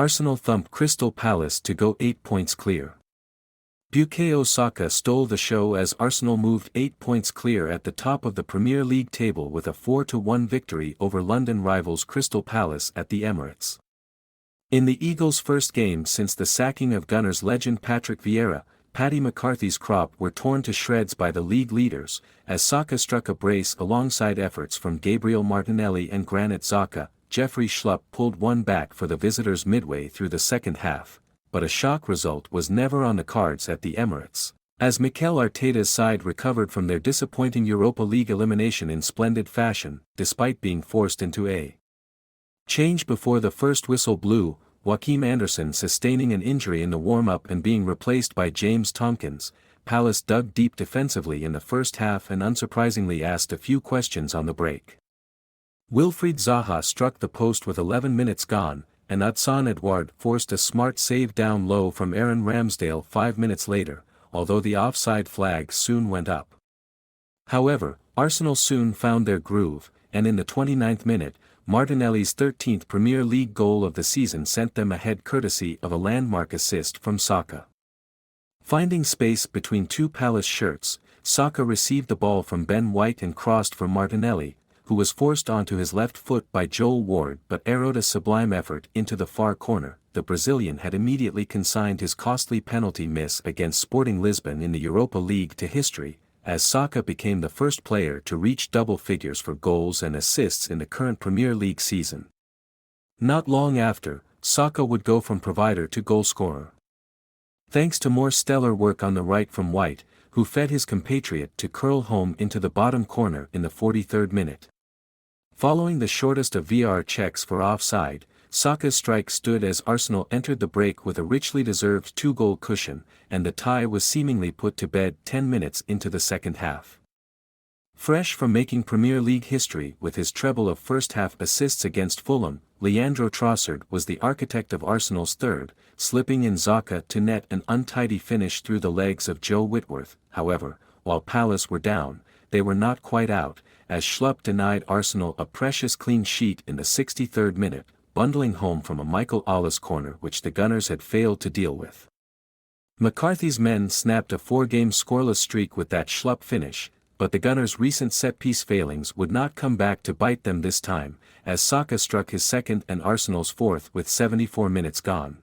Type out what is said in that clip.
Arsenal thumped Crystal Palace to go 8 points clear. Bukayo Saka stole the show as Arsenal moved 8 points clear at the top of the Premier League table with a 4-1 victory over London rivals Crystal Palace at the Emirates. In the Eagles' first game since the sacking of Gunners legend Patrick Vieira, Paddy McCarthy's crop were torn to shreds by the league leaders, as Saka struck a brace alongside efforts from Gabriel, Martinelli and Granit Xhaka. Jeffrey Schlupp pulled one back for the visitors midway through the second half, but a shock result was never on the cards at the Emirates, as Mikel Arteta's side recovered from their disappointing Europa League elimination in splendid fashion, despite being forced into a change before the first whistle blew. Joachim Andersen sustaining an injury in the warm-up and being replaced by James Tompkins. Palace dug deep defensively in the first half and unsurprisingly asked a few questions on the break. Wilfried Zaha struck the post with 11 minutes gone, and Hudson Edouard forced a smart save down low from Aaron Ramsdale 5 minutes later, although the offside flag soon went up. However, Arsenal soon found their groove, and in the 29th minute, Martinelli's 13th Premier League goal of the season sent them ahead courtesy of a landmark assist from Saka. Finding space between two Palace shirts, Saka received the ball from Ben White and crossed for Martinelli, who was forced onto his left foot by Joe Whitworth but arrowed a sublime effort into the far corner. The Brazilian had immediately consigned his costly penalty miss against Sporting Lisbon in the Europa League to history, as Saka became the first player to reach double figures for goals and assists in the current Premier League season. Not long after, Saka would go from provider to goalscorer, thanks to more stellar work on the right from White, who fed his compatriot to curl home into the bottom corner in the 43rd minute. Following the shortest of VAR checks for offside, Saka's strike stood as Arsenal entered the break with a richly deserved 2-goal cushion, and the tie was seemingly put to bed 10 minutes into the second half. Fresh from making Premier League history with his treble of first-half assists against Fulham, Leandro Trossard was the architect of Arsenal's third, slipping in Xhaka to net an untidy finish through the legs of Joe Whitworth. However, while Palace were down, they were not quite out, as Schlupp denied Arsenal a precious clean sheet in the 63rd minute, bundling home from a Mikel Arteta corner which the Gunners had failed to deal with. McCarthy's men snapped a 4-game scoreless streak with that Schlupp finish, but the Gunners' recent set-piece failings would not come back to bite them this time, as Saka struck his second and Arsenal's fourth with 74 minutes gone.